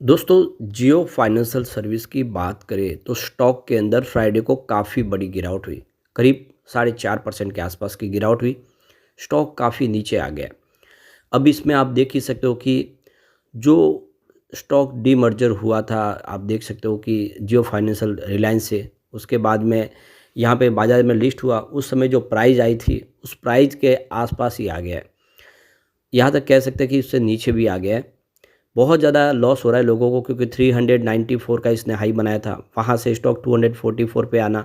दोस्तों, जियो financial service की बात करें तो स्टॉक के अंदर फ्राइडे को काफ़ी बड़ी गिरावट हुई। करीब 4.5% के आसपास की गिरावट हुई। स्टॉक काफ़ी नीचे आ गया। अब इसमें आप देख ही सकते हो कि जो स्टॉक डीमर्जर हुआ था, आप देख सकते हो कि जियो फाइनेंशियल रिलायंस से, उसके बाद में यहाँ पे बाज़ार में लिस्ट हुआ, उस समय जो प्राइस आई थी, उस प्राइस के आसपास ही आ गया है। यहाँ तक कह सकते हैं कि उससे नीचे भी आ गया है। बहुत ज़्यादा लॉस हो रहा है लोगों को, क्योंकि 394 का इसने हाई बनाया था, वहाँ से स्टॉक 244 पे आना,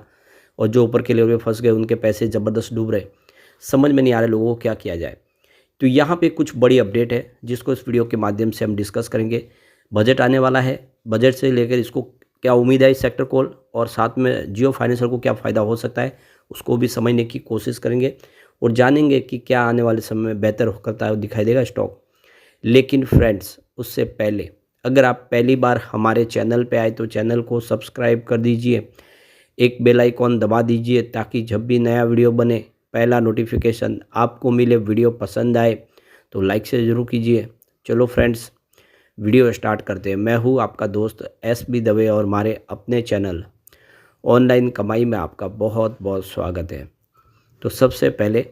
और जो ऊपर के लेवल पे फंस गए उनके पैसे ज़बरदस्त डूब रहे। समझ में नहीं आ रहा लोगों को क्या किया जाए। तो यहाँ पे कुछ बड़ी अपडेट है जिसको इस वीडियो के माध्यम से हम डिस्कस करेंगे। बजट आने वाला है, बजट से लेकर इसको क्या उम्मीद है इस सेक्टर को, और साथ में जियो फाइनेंसर को क्या फ़ायदा हो सकता है उसको भी समझने की कोशिश करेंगे, और जानेंगे कि क्या आने वाले समय में बेहतर करता है दिखाई देगा स्टॉक। लेकिन फ्रेंड्स, उससे पहले अगर आप पहली बार हमारे चैनल पे आए तो चैनल को सब्सक्राइब कर दीजिए, एक बेल आइकॉन दबा दीजिए ताकि जब भी नया वीडियो बने पहला नोटिफिकेशन आपको मिले। वीडियो पसंद आए तो लाइक से ज़रूर कीजिए। चलो फ्रेंड्स, वीडियो स्टार्ट करते हैं। मैं हूँ आपका दोस्त SB दवे, और हमारे अपने चैनल ऑनलाइन कमाई में आपका बहुत बहुत स्वागत है। तो सबसे पहले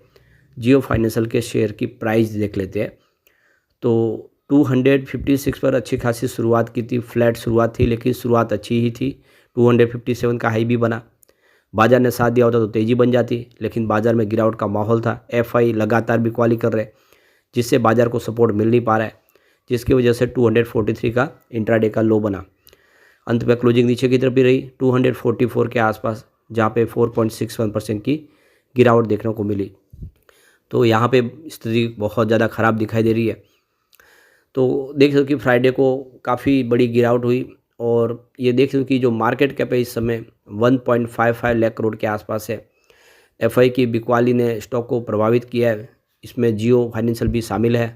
जियो फाइनेंशियल के शेयर की प्राइस देख लेते हैं। तो 256 पर अच्छी खासी शुरुआत की थी, फ्लैट शुरुआत थी, लेकिन शुरुआत अच्छी ही थी। 257 का हाई भी बना। बाजार ने साथ दिया होता तो तेज़ी बन जाती, लेकिन बाजार में गिरावट का माहौल था। FI लगातार बिकवाली कर रहे, जिससे बाजार को सपोर्ट मिल नहीं पा रहा है, जिसकी वजह से 243 का इंट्राडे का लो बना। अंत में क्लोजिंग नीचे की तरफ भी रही 244 के आसपास, जहाँ पे 4.61% की गिरावट देखने को मिली। तो यहाँ पे स्थिति बहुत ज़्यादा ख़राब दिखाई दे रही है। तो देख सकते हो कि फ्राइडे को काफ़ी बड़ी गिरावट हुई, और ये देख सकते हो कि जो मार्केट कैप है इस समय 1.55 लाख करोड़ के आसपास है। FI की बिकवाली ने स्टॉक को प्रभावित किया है, इसमें जियो फाइनेंशियल भी शामिल है।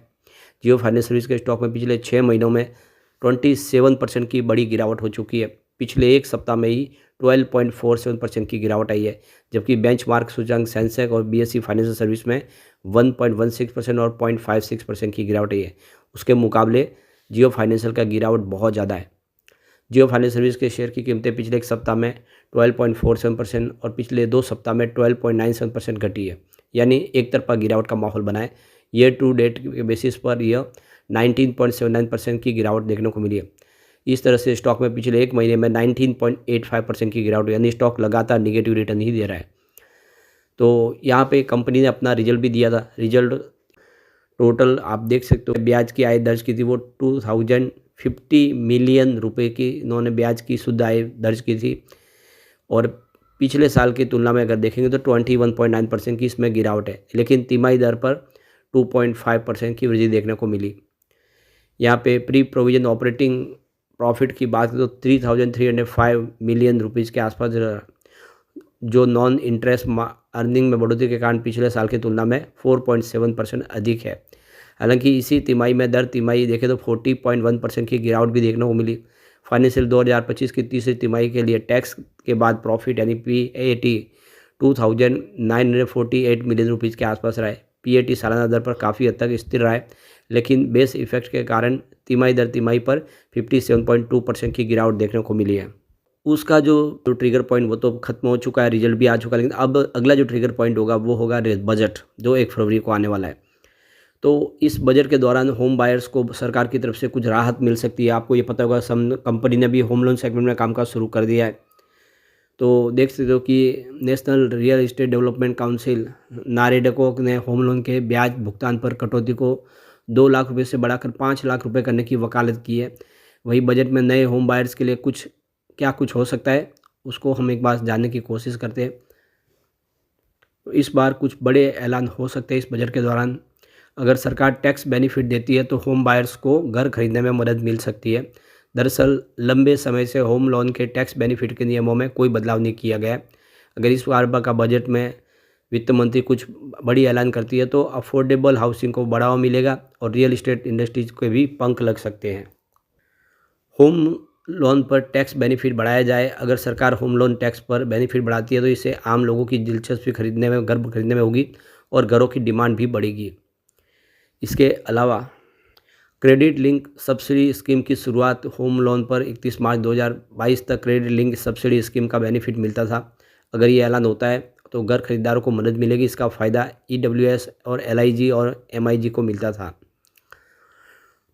जियो फाइनेंस सर्विस के स्टॉक में पिछले 6 महीनों में 27% की बड़ी गिरावट हो चुकी है। पिछले एक सप्ताह में ही 12.47% की गिरावट आई है, जबकि बेंचमार्क सूचकांक सेंसेक्स और BSE फाइनेंशियल सर्विस में 1.16% और 0.56% की गिरावट आई है। उसके मुकाबले जियो फाइनेंशियल का गिरावट बहुत ज़्यादा है। जियो फाइनेंस सर्विस के शेयर की कीमतें पिछले एक सप्ताह में 12.47% और पिछले 2 सप्ताह में 12.97% घटी है, यानी एक तरफा गिरावट का माहौल बना है। ईयर टू डेट के बेसिस पर यह 19.79% की गिरावट देखने को मिली है। इस तरह से स्टॉक में पिछले एक महीने में 19.85% की गिरावट, यानी स्टॉक लगातार निगेटिव रिटर्न ही दे रहा है। तो यहाँ पे कंपनी ने अपना रिजल्ट भी दिया था। रिजल्ट टोटल आप देख सकते हो, ब्याज की आय दर्ज की थी वो 2050 मिलियन रुपए की इन्होंने ब्याज की शुद्ध आय दर्ज की थी, और पिछले साल की तुलना में अगर देखेंगे तो 21.9% की इसमें गिरावट है, लेकिन तिमाही दर पर 2.5% की वृद्धि देखने को मिली। यहाँ पे प्री प्रोविजन ऑपरेटिंग प्रॉफिट की बात करें तो 3305 मिलियन रुपीज़ के आसपास रहा, जो नॉन इंटरेस्ट अर्निंग में बढ़ोतरी के कारण पिछले साल की तुलना में 4.7% अधिक है। हालांकि इसी तिमाही में दर तिमाही देखें तो 40.1% की गिरावट भी देखने को मिली। फाइनेंशियल 2025 की तीसरी तिमाही के लिए टैक्स के बाद प्रॉफिट यानी PAT 2948 मिलियन रुपीज़ के आसपास रहा है। PAT सालाना दर पर काफ़ी हद तक स्थिर रहा है, लेकिन बेस इफेक्ट के कारण तिमाही दर तिमाही पर 57.2% की गिरावट देखने को मिली है। उसका जो ट्रिगर पॉइंट वो तो खत्म हो चुका है, रिजल्ट भी आ चुका है, लेकिन अब अगला जो ट्रिगर पॉइंट होगा वो होगा बजट, जो 1 फरवरी को आने वाला है। तो इस बजट के दौरान होम बायर्स को सरकार की तरफ से कुछ राहत मिल सकती है। आपको ये पता होगा, सम कंपनी ने भी होम लोन सेगमेंट में कामकाज शुरू कर दिया है। तो देख सकते हो कि National Real Estate Development Council NAREDCO ने होम लोन के ब्याज भुगतान पर कटौती को 2 लाख रुपये से बढ़ाकर 5 लाख रुपये करने की वकालत की है। वही बजट में नए होम बायर्स के लिए कुछ हो सकता है, उसको हम एक बार जानने की कोशिश करते हैं। तो इस बार कुछ बड़े ऐलान हो सकते हैं इस बजट के दौरान। अगर सरकार टैक्स बेनिफिट देती है तो होम बायर्स को घर खरीदने में मदद मिल सकती है। दरअसल लंबे समय से होम लोन के टैक्स बेनिफिट के नियमों में कोई बदलाव नहीं किया गया है। अगर इस बार का बजट में वित्त मंत्री कुछ बड़ी ऐलान करती है तो अफोर्डेबल हाउसिंग को बढ़ावा मिलेगा, और रियल इस्टेट इंडस्ट्रीज के भी पंख लग सकते हैं। होम लोन पर टैक्स बेनिफिट बढ़ाया जाए। अगर सरकार होम लोन टैक्स पर बेनिफिट बढ़ाती है तो इससे आम लोगों की दिलचस्पी खरीदने में, घर खरीदने में होगी, और घरों की डिमांड भी बढ़ेगी। इसके अलावा क्रेडिट लिंक सब्सिडी स्कीम की शुरुआत होम लोन पर 31 मार्च 2022 तक क्रेडिट लिंक सब्सिडी स्कीम का बेनिफिट मिलता था। अगर ये ऐलान होता है तो घर खरीदारों को मदद मिलेगी। इसका फ़ायदा ईडब्ल्यूएस और एलआईजी और एमआईजी को मिलता था।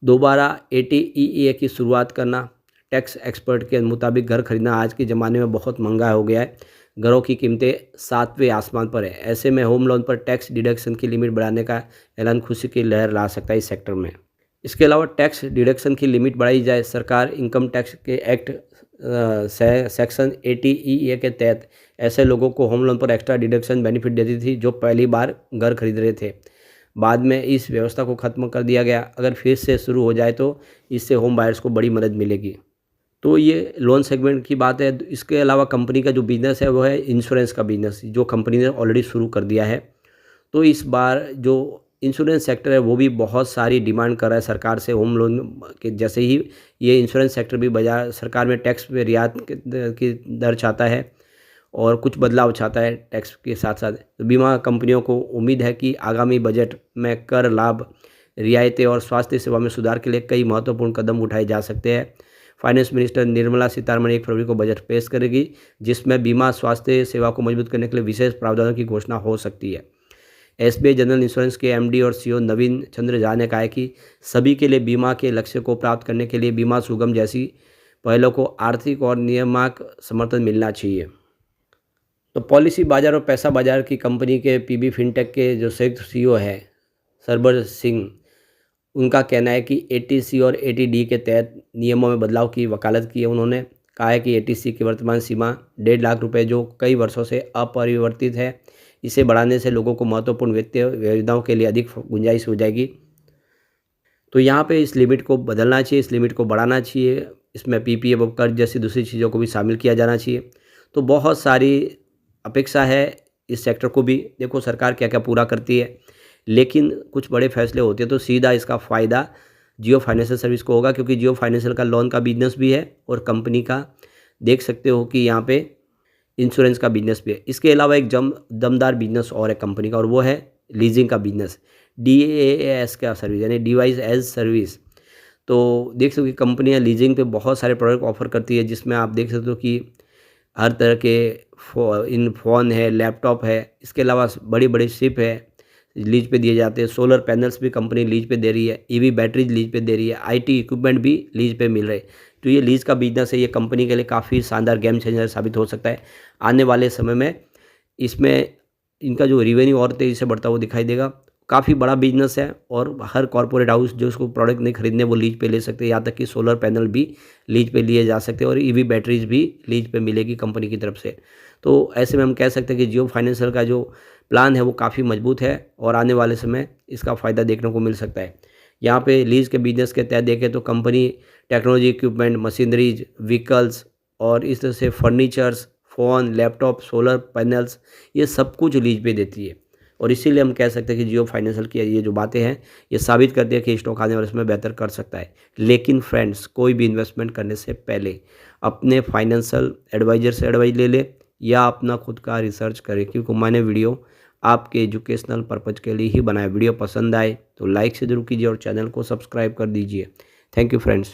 दोबारा एटीईए की शुरुआत करना। टैक्स एक्सपर्ट के मुताबिक घर खरीदना आज के ज़माने में बहुत महंगा हो गया है। घरों की कीमतें सातवें आसमान पर है। ऐसे में होम लोन पर टैक्स डिडक्शन की लिमिट बढ़ाने का ऐलान खुशी की लहर ला सकता है इस सेक्टर में। इसके अलावा टैक्स डिडक्शन की लिमिट बढ़ाई जाए। सरकार इनकम टैक्स के एक्ट सेक्शन एटीईए के तहत ऐसे लोगों को होम लोन पर एक्स्ट्रा डिडक्शन बेनिफिट देती थी जो पहली बार घर खरीद रहे थे। बाद में इस व्यवस्था को ख़त्म कर दिया गया। अगर फिर से शुरू हो जाए तो इससे होम बायर्स को बड़ी मदद मिलेगी। तो ये लोन सेगमेंट की बात है। इसके अलावा कंपनी का जो बिज़नेस है वो है इंश्योरेंस का बिज़नेस, जो कंपनी ने ऑलरेडी शुरू कर दिया है। तो इस बार जो इंश्योरेंस सेक्टर है वो भी बहुत सारी डिमांड कर रहा है सरकार से। होम लोन के जैसे ही ये इंश्योरेंस सेक्टर भी बाजार सरकार में टैक्स में रियायत की दर चाहता है और कुछ बदलाव चाहता है टैक्स के साथ साथ। तो बीमा कंपनियों को उम्मीद है कि आगामी बजट में कर लाभ, रियायतें और स्वास्थ्य सेवा में सुधार के लिए कई महत्वपूर्ण कदम उठाए जा सकते हैं। फाइनेंस मिनिस्टर निर्मला सीतारमण 1 फरवरी को बजट पेश करेगी, जिसमें बीमा स्वास्थ्य सेवा को मजबूत करने के लिए विशेष प्रावधानों की घोषणा हो सकती है। एसबीआई जनरल इंश्योरेंस के एमडी और सीईओ नवीन चंद्र झा ने कहा है कि सभी के लिए बीमा के लक्ष्य को प्राप्त करने के लिए बीमा सुगम जैसी पहलों को आर्थिक और नियामक समर्थन मिलना चाहिए। तो पॉलिसी बाजार और पैसा बाजार की कंपनी के पीबी फिनटेक के जो संयुक्त सीईओ है सरबर सिंह, उनका कहना है कि एटीसी और एटीडी के तहत नियमों में बदलाव की वकालत की है। उन्होंने कहा है कि एटीसी की वर्तमान सीमा 1.5 लाख रुपए जो कई वर्षों से अपरिवर्तित है, इसे बढ़ाने से लोगों को महत्वपूर्ण वित्तीय योजनाओं के लिए अधिक गुंजाइश हो जाएगी। तो यहाँ पे इस लिमिट को बदलना चाहिए, इस लिमिट को बढ़ाना चाहिए। इसमें पीपीएफ और कर्ज जैसी दूसरी चीज़ों को भी शामिल किया जाना चाहिए। तो बहुत सारी अपेक्षा है इस सेक्टर को भी। देखो सरकार क्या क्या पूरा करती है, लेकिन कुछ बड़े फैसले होते हैं तो सीधा इसका फ़ायदा जियो फाइनेंशियल सर्विस को होगा, क्योंकि जियो फाइनेंशियल का लोन का बिजनेस भी है और कंपनी का देख सकते हो कि यहाँ पे इंश्योरेंस का बिजनेस भी है। इसके अलावा एक दमदार बिजनेस और है कंपनी का, और वो है लीजिंग का बिजनेस, DaaS का सर्विस यानी डिवाइस एज सर्विस। तो देख सकते हो कि कंपनियाँ लीजिंग पे बहुत सारे प्रोडक्ट ऑफर करती है, जिसमें आप देख सकते हो कि हर तरह के फ़ोन है, लैपटॉप है। इसके अलावा बड़ी बड़ी शिप है, लीज पे दिए जाते हैं। सोलर पैनल्स भी कंपनी लीज पे दे रही है, ईवी बैटरीज लीज पे दे रही है, आईटी इक्विपमेंट भी लीज पे मिल रहे हैं। तो ये लीज का बिजनेस है, ये कंपनी के लिए काफ़ी शानदार गेम चेंजर साबित हो सकता है। आने वाले समय में इसमें इनका जो रिवेन्यू और तेज़ी से बढ़ता हुआ दिखाई देगा। काफ़ी बड़ा बिजनेस है और हर कॉर्पोरेट हाउस जो उसको प्रोडक्ट नहीं खरीदने वो लीज पे ले सकते हैं। यहाँ तक कि सोलर पैनल भी लीज पे लिए जा सकते हैं और ईवी बैटरीज भी लीज पे मिलेगी कंपनी की तरफ से। तो ऐसे में हम कह सकते हैं कि जियो फाइनेंशियल का जो प्लान है वो काफ़ी मजबूत है और आने वाले समय इसका फ़ायदा देखने को मिल सकता है। यहाँ पे लीज के बिजनेस के तहत देखें तो company technology equipment, machineries, vehicles और इस तरह से furnitures, phone, laptop, solar panels, ये सब कुछ लीज पे देती है। और इसीलिए हम कह सकते हैं कि जियो फाइनेंशियल की ये जो बातें हैं ये साबित करती है कि स्टॉक आने वाले समय बेहतर कर सकता है। लेकिन फ्रेंड्स, कोई भी इन्वेस्टमेंट करने से पहले अपने फाइनेंशियल एडवाइज़र से एडवाइस ले ले या अपना खुद का रिसर्च करें, क्योंकि मैंने वीडियो आपके एजुकेशनल पर्पज़ के लिए ही बनाया। वीडियो पसंद आए तो लाइक से जरूर कीजिए और चैनल को सब्सक्राइब कर दीजिए। Thank you friends.